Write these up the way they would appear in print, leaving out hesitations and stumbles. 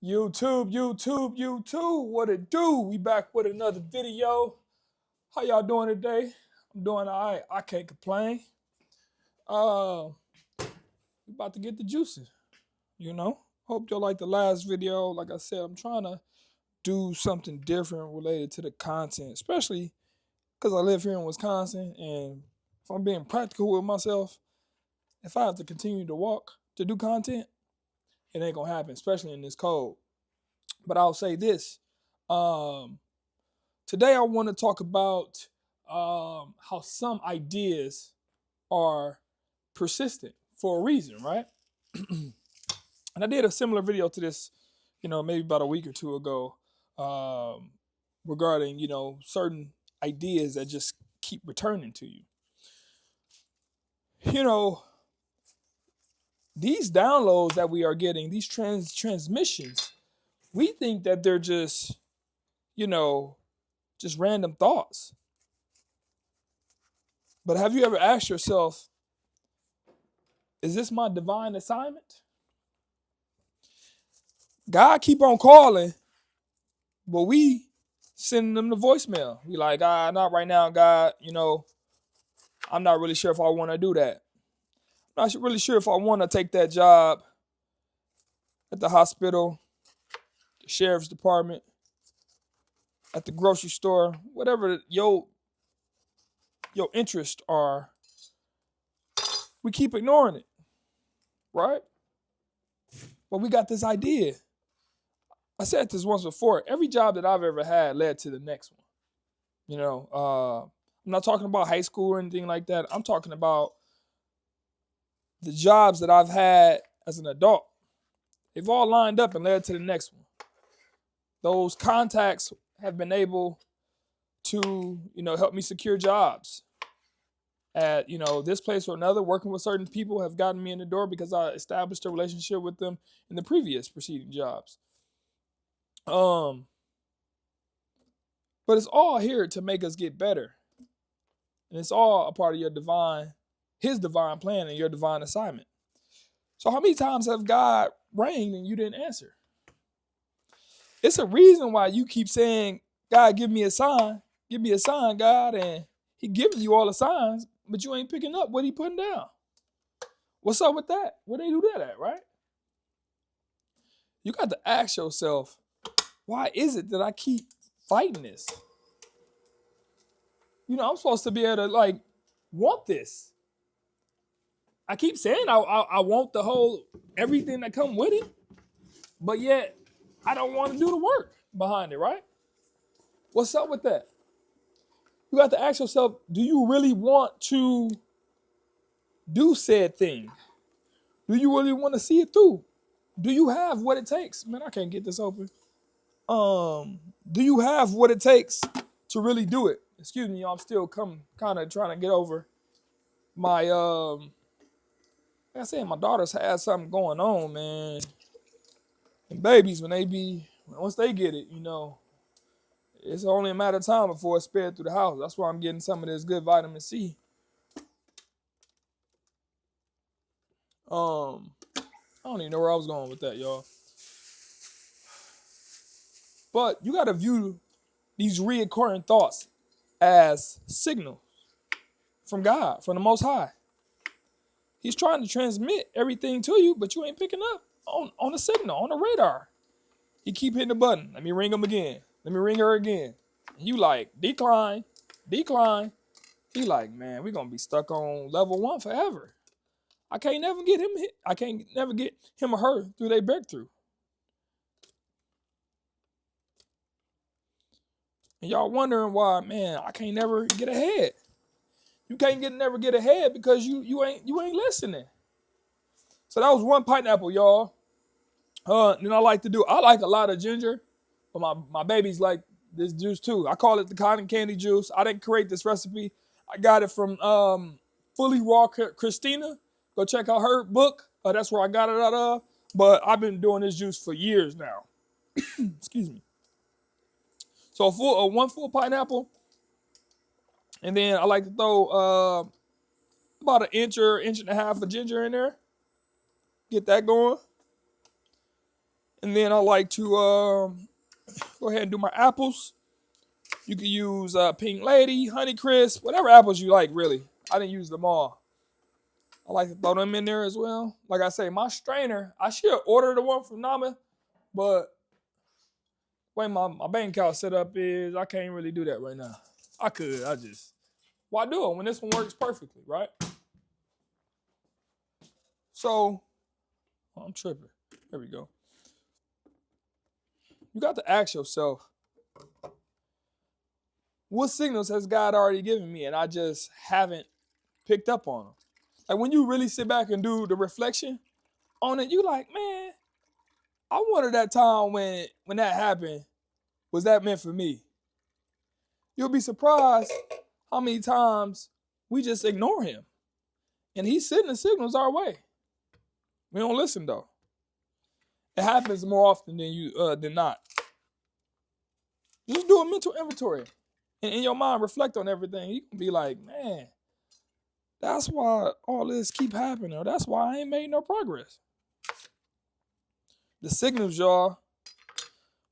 YouTube, what it do? We back with another video. How y'all doing today? I'm doing all right. I can't complain. We about to get the juices, you know? Hope y'all like the last video. Like I said, I'm trying to do something different related to the content, especially because I live here in Wisconsin. And if I'm being practical with myself, if I have to continue to walk to do content, it ain't gonna happen, especially in this cold. But I'll say this. Um, Today, I want to talk about how some ideas are persistent for a reason, right? And I did a similar video to this, maybe about a week or two ago, um, regarding, certain ideas that just keep returning to you. You know, these downloads that we are getting, these transmissions, we think that they're just, you know, just random thoughts. But have you ever asked yourself, is this my divine assignment? God keep on calling, but we sending them the voicemail. We like, not right now, God. I'm not really sure if I want to do that. I'm not really sure if I want to take that job at the hospital, the sheriff's department, at the grocery store, whatever your interests are. We keep ignoring it, right? But we got this idea. I said this once before. Every job that I've ever had led to the next one. I'm not talking about high school or anything like that. I'm talking about the jobs that I've had as an adult. They've all lined up and led to the next one. Those contacts have been able to, help me secure jobs at, this place or another. Working with certain people have gotten me in the door because I established a relationship with them in the previous preceding jobs. But it's all here to make us get better. And it's all a part of his divine plan and your divine assignment. So how many times have God rang and you didn't answer? It's a reason why you keep saying, God, give me a sign, God, and he gives you all the signs, but you ain't picking up what he putting down. What's up with that? Where they do that at, right? You got to ask yourself, why is it that I keep fighting this? I'm supposed to be able to want this. I keep saying I want the whole everything that come with it, but yet I don't want to do the work behind it, right? What's up with that? You got to ask yourself, do you really want to do said thing? Do you really want to see it through? Do you have what it takes? Man, I can't get this open. Do you have what it takes to really do it? Excuse me, I'm still kind of trying to get over my like I said, my daughters had something going on, man. And babies, once they get it, it's only a matter of time before it's spread through the house. That's why I'm getting some of this good vitamin C. I don't even know where I was going with that, y'all. But you got to view these reoccurring thoughts as signals from God, from the Most High. He's trying to transmit everything to you, but you ain't picking up on the signal, on the radar. He keep hitting the button. Let me ring him again. Let me ring her again. And you like, decline. He like, man, we're going to be stuck on level 1 forever. I can't never get him hit. I can't never get him or her through their breakthrough. And y'all wondering why, man, I can't never get ahead. You can't never get ahead because you ain't listening. So that was one pineapple, y'all. Then I like a lot of ginger, but my babies like this juice too. I call it the cotton candy juice. I didn't create this recipe. I got it from Fully Raw Christina. Go check out her book. That's where I got it out of. But I've been doing this juice for years now. Excuse me. So one full pineapple, and then I like to throw about an inch or inch and a half of ginger in there. Get that going. And then I like to go ahead and do my apples. You can use Pink Lady, Honeycrisp, whatever apples you like, really. I didn't use them all. I like to throw them in there as well. Like I say, my strainer, I should order the one from Nama, but the way my bank account set up is I can't really do that right now. I could, why do it when this one works perfectly, right? So, I'm tripping. There we go. You got to ask yourself, what signals has God already given me and I just haven't picked up on them? Like when you really sit back and do the reflection on it, you like, man, I wonder that time when that happened, was that meant for me? You'll be surprised how many times we just ignore him. And he's sending the signals our way. We don't listen though. It happens more often than not. Just do a mental inventory. And in your mind, reflect on everything. You can be like, man, that's why all this keep happening, or that's why I ain't made no progress. The signals, y'all.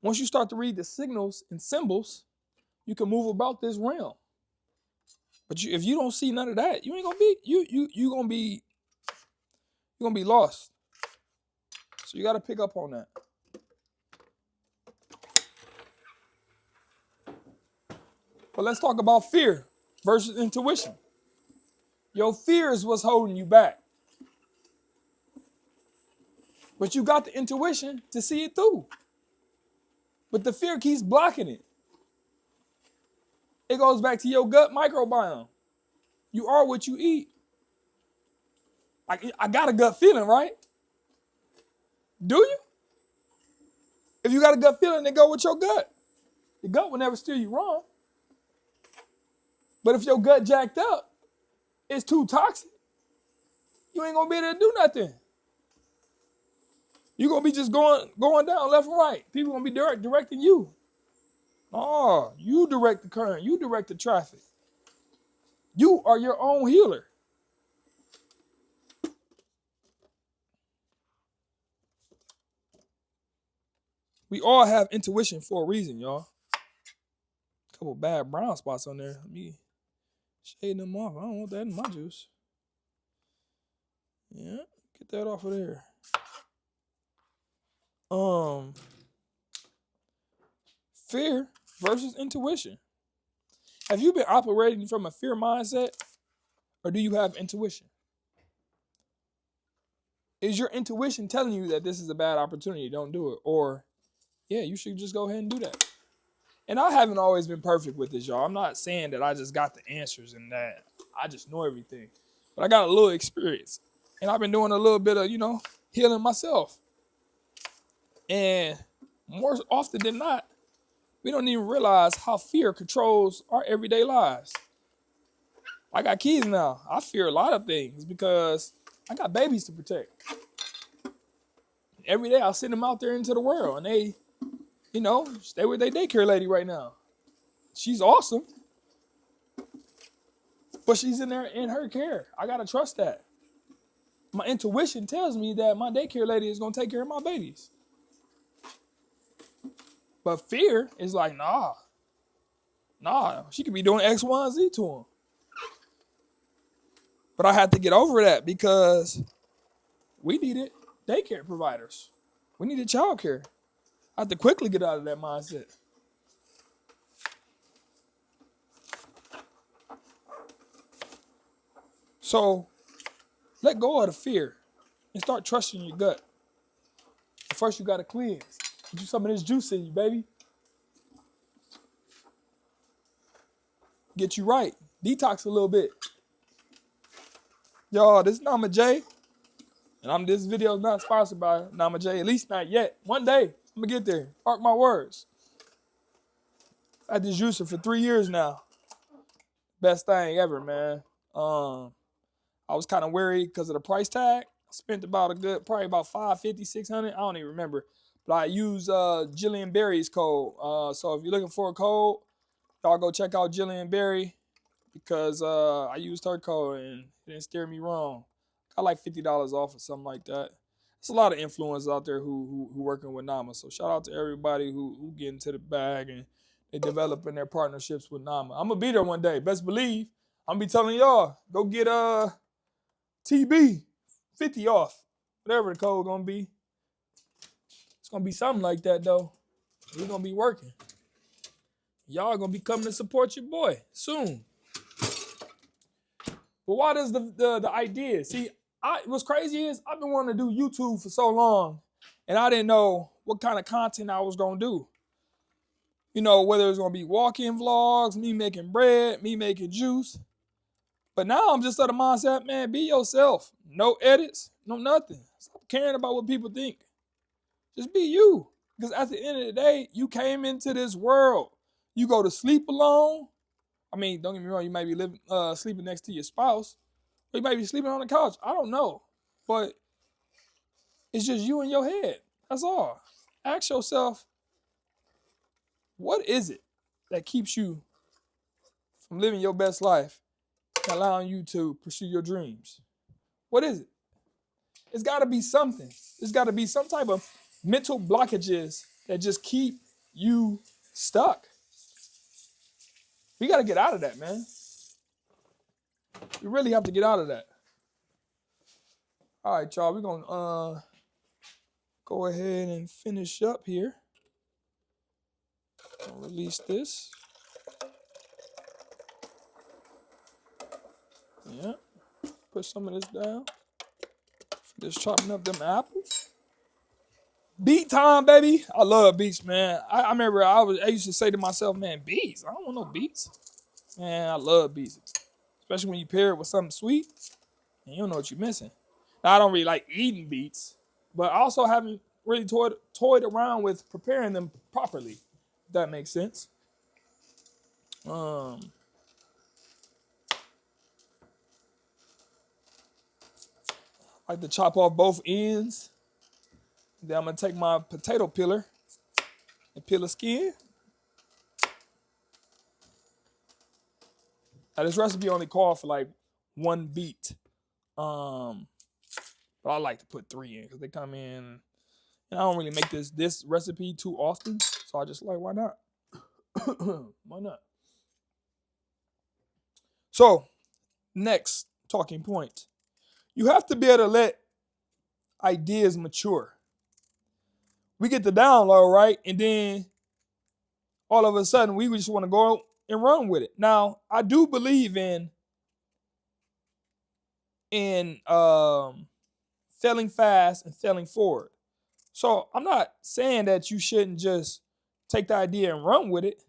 Once you start to read the signals and symbols, you can move about this realm. But if you don't see none of that, you ain't gonna be you're gonna be lost. So you got to pick up on that. But let's talk about fear versus intuition. Your fear is what's holding you back. But you got the intuition to see it through. But the fear keeps blocking it. It goes back to your gut microbiome. You are what you eat. I got a gut feeling, right? Do you? If you got a gut feeling, then go with your gut. Your gut will never steer you wrong. But if your gut jacked up, it's too toxic. You ain't gonna be able to do nothing. You're gonna be just going down left and right. People gonna be directing you. Oh, you direct the current. You direct the traffic. You are your own healer. We all have intuition for a reason, y'all. A couple bad brown spots on there. Let me shade them off. I don't want that in my juice. Yeah, get that off of there. Fear versus intuition. Have you been operating from a fear mindset, or do you have intuition? Is your intuition telling you that this is a bad opportunity, don't do it? Or, yeah, you should just go ahead and do that. And I haven't always been perfect with this, y'all. I'm not saying that I just got the answers and that I just know everything. But I got a little experience. And I've been doing a little bit of, healing myself. And more often than not, we don't even realize how fear controls our everyday lives. I got kids now. I fear a lot of things because I got babies to protect. Every day I send them out there into the world and they, stay with their daycare lady right now. She's awesome. But she's in there in her care. I got to trust that. My intuition tells me that my daycare lady is going to take care of my babies. But fear is like, nah, she could be doing X, Y, and Z to them. But I had to get over that because we needed daycare providers. We needed childcare. I had to quickly get out of that mindset. So let go of the fear and start trusting your gut. But first, you got to cleanse. Get you some of this juice in you, baby. Get you right. Detox a little bit. Y'all, this is Nama J. And this video is not sponsored by Nama J, at least not yet. One day, I'm going to get there. Mark my words. I had this juicer for 3 years now. Best thing ever, man. I was kind of worried because of the price tag. I spent probably about $550, $600. I don't even remember. But I used Jillian Berry's code. So if you're looking for a code, y'all go check out Jillian Berry because I used her code and it didn't steer me wrong. Got like $50 off or something like that. There's a lot of influencers out there who working with Nama. So shout out to everybody who get into the bag and they developing their partnerships with Nama. I'm gonna be there one day. Best believe. I'm gonna be telling y'all, go get TB 50 off. Whatever the code gonna be. It's gonna be something like that though. We're gonna be working. Y'all gonna be coming to support your boy soon. But why does the idea? See, what's crazy is I've been wanting to do YouTube for so long, and I didn't know what kind of content I was gonna do. You know, whether it's gonna be walk-in vlogs, me making bread, me making juice. But now I'm just of the mindset, man, be yourself. No edits, no nothing. Stop caring about what people think. Just be you. Because at the end of the day, you came into this world. You go to sleep alone. I mean, don't get me wrong, you might be sleeping next to your spouse. Or you might be sleeping on the couch. I don't know. But it's just you in your head. That's all. Ask yourself, what is it that keeps you from living your best life and allowing you to pursue your dreams? What is it? It's got to be something. It's got to be some type of mental blockages that just keep you stuck. We got to get out of that, man. We really have to get out of that. All right, y'all. We're going to go ahead and finish up here. I'll release this. Yeah. Put some of this down. Just chopping up them apples. Beat time, baby. I love beats, man. I remember I used to say to myself, man, beats? I don't want no beats. Man, I love beats. Especially when you pair it with something sweet and you don't know what you're missing. Now, I don't really like eating beets, but I also haven't really toyed around with preparing them properly, if that makes sense. I like to chop off both ends. Then I'm going to take my potato peeler and peel the skin. Now, this recipe only calls for like 1 beet. But I like to put 3 in because they come in. And I don't really make this recipe too often. So I just like, why not? Why not? So, next talking point. You have to be able to let ideas mature. We get the download, right? And then all of a sudden, we just want to go and run with it. Now, I do believe in failing fast and failing forward. So I'm not saying that you shouldn't just take the idea and run with it.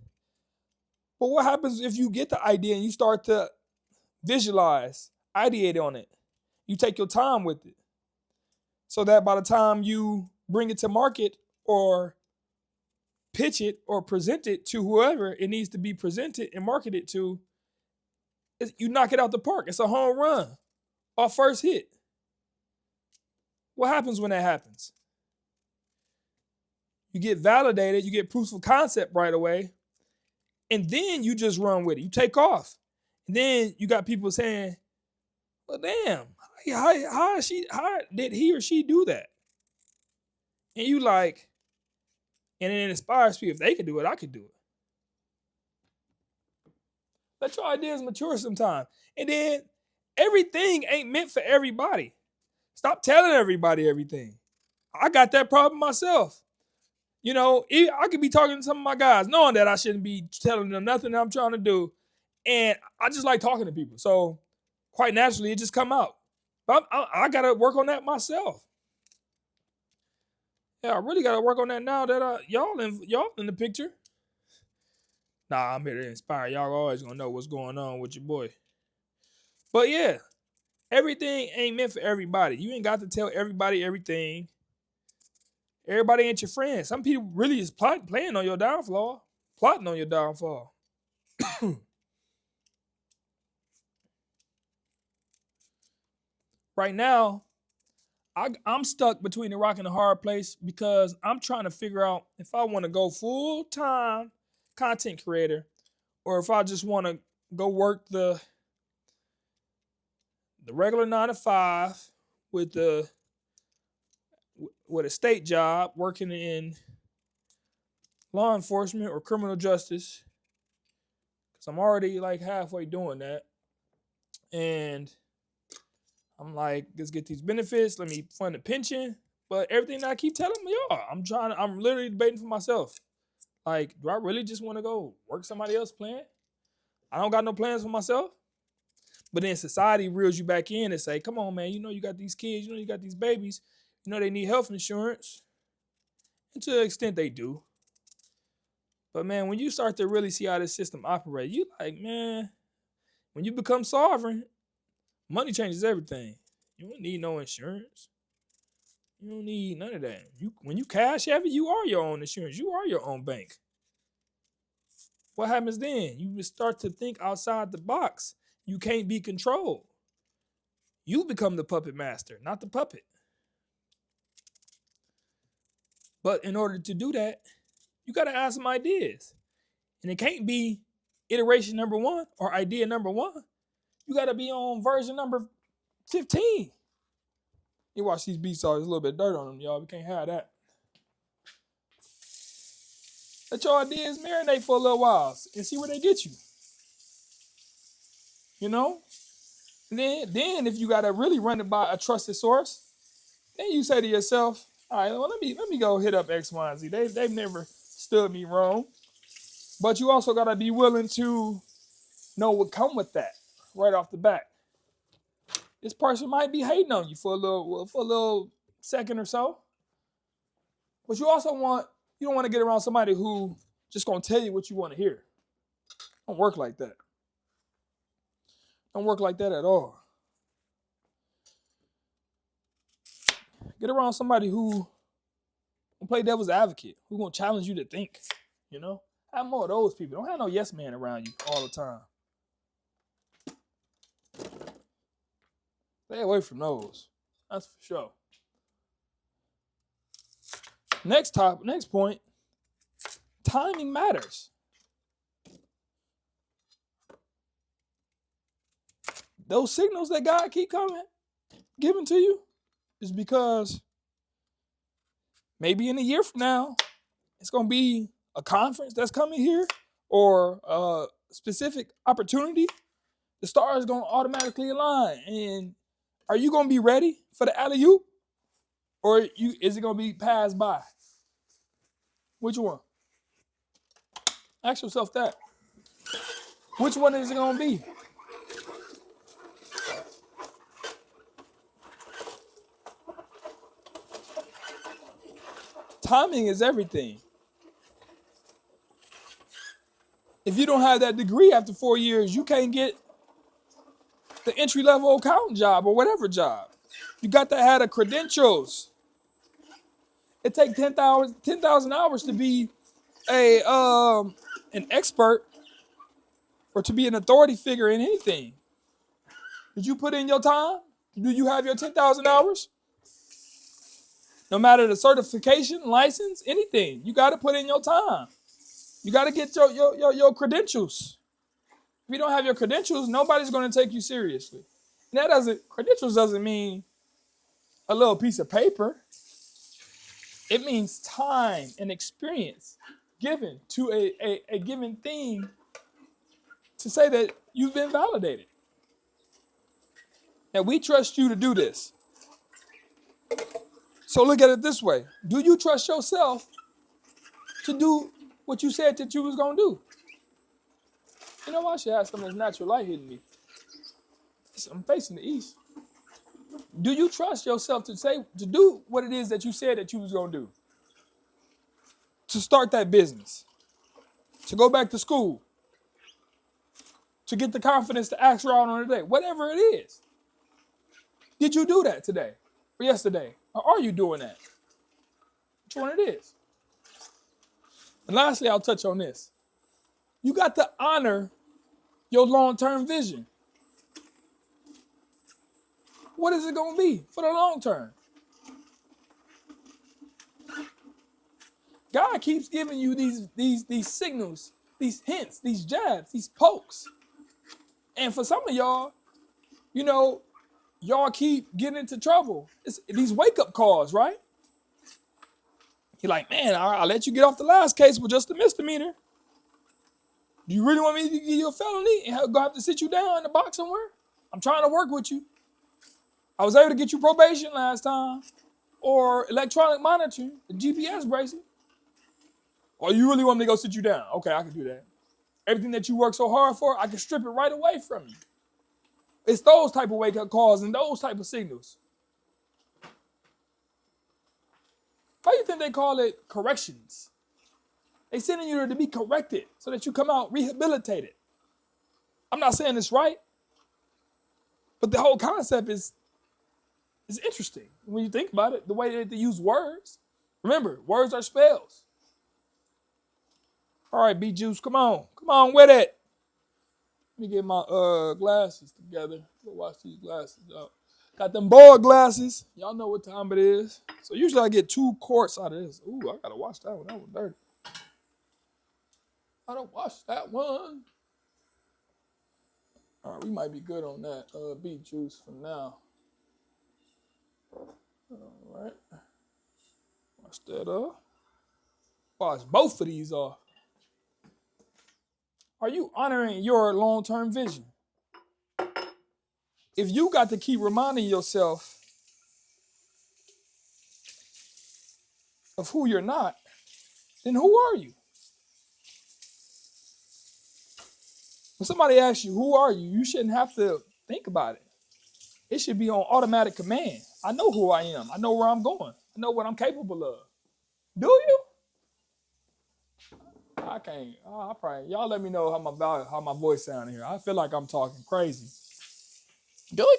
But what happens if you get the idea and you start to visualize, ideate on it? You take your time with it. So that by the time you bring it to market or pitch it or present it to whoever it needs to be presented and marketed to, you knock it out the park. It's a home run or first hit. What happens when that happens? You get validated, you get proof of concept right away, and then you just run with it. You take off. And then you got people saying, well, damn, how did he or she do that? And you like, and it inspires people. If they could do it, I could do it. Let your ideas mature sometime. And then everything ain't meant for everybody. Stop telling everybody everything. I got that problem myself. You know, I could be talking to some of my guys, knowing that I shouldn't be telling them nothing that I'm trying to do. And I just like talking to people. So quite naturally, it just come out. But I got to work on that myself. Yeah, I really got to work on that now that y'all in the picture. Nah, I'm here to inspire. Y'all always going to know what's going on with your boy. But yeah, everything ain't meant for everybody. You ain't got to tell everybody everything. Everybody ain't your friend. Some people really is playing on your downfall, plotting on your downfall. Right now, I'm stuck between the rock and the hard place because I'm trying to figure out if I want to go full-time content creator or if I just want to go work the regular 9 to 5 with the with a state job working in law enforcement or criminal justice, because I'm already like halfway doing that. And I'm like, let's get these benefits. Let me fund the pension. But everything that I keep telling y'all, I'm literally debating for myself. Like, do I really just want to go work somebody else's plan? I don't got no plans for myself. But then society reels you back in and say, come on, man, you know you got these kids, you know you got these babies, you know they need health insurance. And to an extent they do. But man, when you start to really see how this system operates, you like, man, when you become sovereign, money changes everything. You don't need no insurance. You don't need none of that. When you cash heavy, you are your own insurance. You are your own bank. What happens then? You start to think outside the box. You can't be controlled. You become the puppet master, not the puppet. But in order to do that, you got to have some ideas. And it can't be iteration number 1 or idea number 1. You got to be on version number 15. You watch these beats, there's a little bit of dirt on them, y'all. We can't have that. Let your ideas marinate for a little while and see where they get you. You know? And then if you got to really run it by a trusted source, then you say to yourself, all right, well, let me go hit up X, Y, and Z. They've never stood me wrong. But you also got to be willing to know what come with that right off the bat. This person might be hating on you for a little second or so. But you don't want to get around somebody who just going to tell you what you want to hear. Don't work like that. Don't work like that at all. Get around somebody who will play devil's advocate, who going to challenge you to think, you know? Have more of those people. Don't have no yes man around you all the time. Stay away from those. That's for sure. Next point. Timing matters. Those signals that God keep giving to you is because maybe in a year from now, it's going to be a conference that's coming here or a specific opportunity. The stars going to automatically align. And are you going to be ready for the alley-oop? Or is it going to be passed by? Which one? Ask yourself that. Which one is it going to be? Timing is everything. If you don't have that degree after 4 years, you can't get the entry-level accountant job or whatever job. You got to have the credentials. It takes 10,000 hours to be an expert or to be an authority figure in anything. Did you put in your time? Do you have your 10,000 hours? No matter the certification, license, anything, you got to put in your time. You got to get your credentials. If you don't have your credentials, nobody's going to take you seriously. And credentials doesn't mean a little piece of paper. It means time and experience given to a given thing to say that you've been validated. And we trust you to do this. So look at it this way. Do you trust yourself to do what you said that you was going to do? You know what? I should have some of this natural light hitting me. I'm facing the east. Do you trust yourself to do what it is that you said that you was going to do? To start that business. To go back to school. To get the confidence to ask her out on a date. Whatever it is. Did you do that today? Or yesterday? Or are you doing that? Which one it is? And lastly, I'll touch on this. You got to honor your long-term vision. What is it going to be for the long term? God keeps giving you these signals, these hints, these jabs, these pokes. And for some of y'all, y'all keep getting into trouble. It's these wake-up calls, right? You're like, man, I'll let you get off the last case with just a misdemeanor. Do you really want me to give you a felony and go have to sit you down in the box somewhere? I'm trying to work with you. I was able to get you probation last time, or electronic monitoring, the GPS bracelet. Or you really want me to go sit you down? Okay, I can do that. Everything that you work so hard for, I can strip it right away from you. It's those type of wake-up calls and those type of signals. Why do you think they call it corrections? They sending you there to be corrected so that you come out rehabilitated. I'm not saying it's right, but the whole concept is interesting when you think about it. The way that they use words. Remember, words are spells. All right, B-Juice, come on with it. Let me get my glasses together. Go wash these glasses out. Got them board glasses. Y'all know what time it is. So usually I get 2 quarts out of this. Ooh, I gotta wash that one. That was dirty. I don't wash that one. All right, we might be good on that beet juice for now. All right. Wash that up. Wash both of these off. Are you honoring your long-term vision? If you got to keep reminding yourself of who you're not, then who are you? When somebody asks you, who are you, you shouldn't have to think about it. It should be on automatic command. I know who I am. I know where I'm going. I know what I'm capable of. Do you? I can't. I probably. Y'all let me know how my voice sound here. I feel like I'm talking crazy. Do you?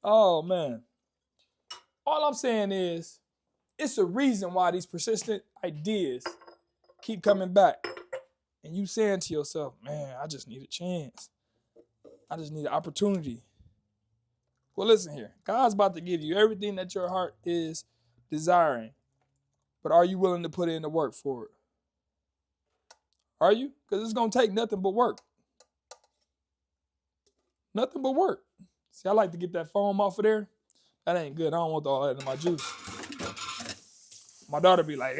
Oh man. All I'm saying is, it's a reason why these persistent ideas keep coming back. And you saying to yourself, man, I just need a chance. I just need an opportunity. Well, listen here. God's about to give you everything that your heart is desiring. But are you willing to put in the work for it? Are you? Because it's going to take nothing but work. Nothing but work. See, I like to get that foam off of there. That ain't good. I don't want all that in my juice. My daughter be like,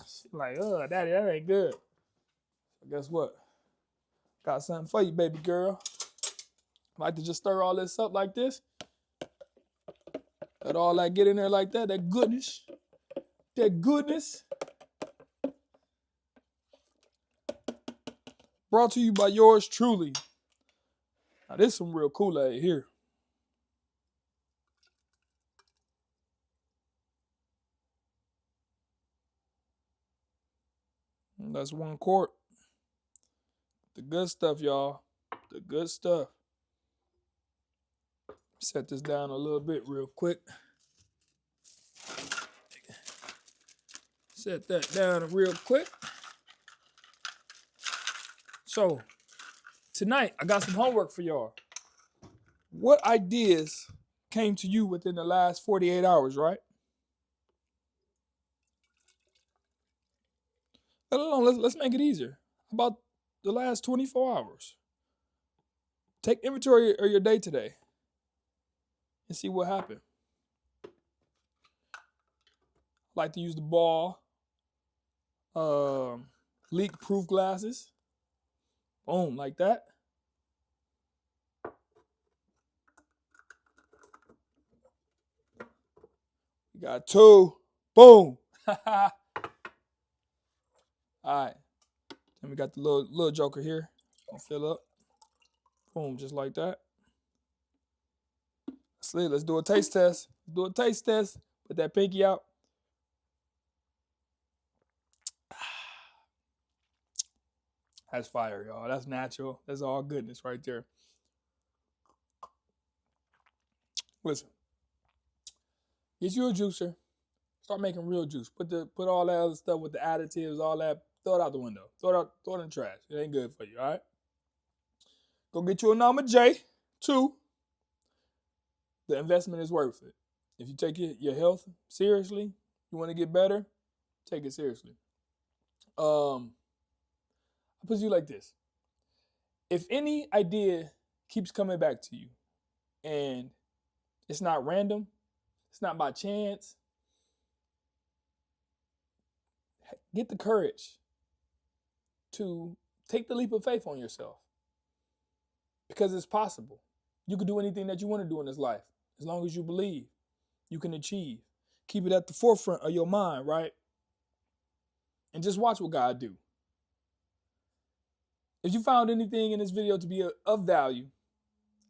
she's like, daddy, that ain't good. So guess what? Got something for you, baby girl. I like to just stir all this up like this. Let all that get in there like that. That goodness. That goodness. Brought to you by yours truly. Now, this is some real Kool-Aid here. And that's 1 quart. The good stuff, y'all. The good stuff. Set this down a little bit real quick. Set that down real quick. So, tonight, I got some homework for y'all. What ideas came to you within the last 48 hours, right? No, let's make it easier. How about the last 24 hours? Take inventory of your day today and see what happened. I like to use the ball, leak-proof glasses. Boom, like that. We got 2. Boom. All right. Then we got the little joker here. Gonna fill up. Boom, just like that. Let's do a taste test. Put that pinky out. That's fire, y'all. That's natural. That's all goodness right there. Listen. Get you a juicer. Start making real juice. Put all that other stuff with the additives, all that. Throw it out the window. Throw it in the trash. It ain't good for you, all right? Go get you a Nama J. 2. The investment is worth it. If you take your health seriously, you want to get better, take it seriously. I'll put it like this. If any idea keeps coming back to you and it's not random, it's not by chance, Get the courage to take the leap of faith on yourself because it's possible. You can do anything that you want to do in this life as long as you believe you can achieve. Keep it at the forefront of your mind, right? And just watch what God do. If you found anything in this video to be of value,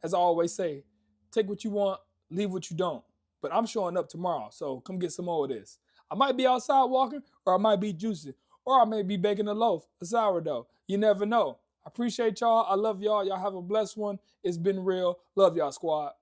as I always say, take what you want, leave what you don't. But I'm showing up tomorrow, so come get some more of this. I might be outside walking, or I might be juicing, or I may be baking a loaf, a sourdough. You never know. I appreciate y'all. I love y'all. Y'all have a blessed one. It's been real. Love y'all, squad.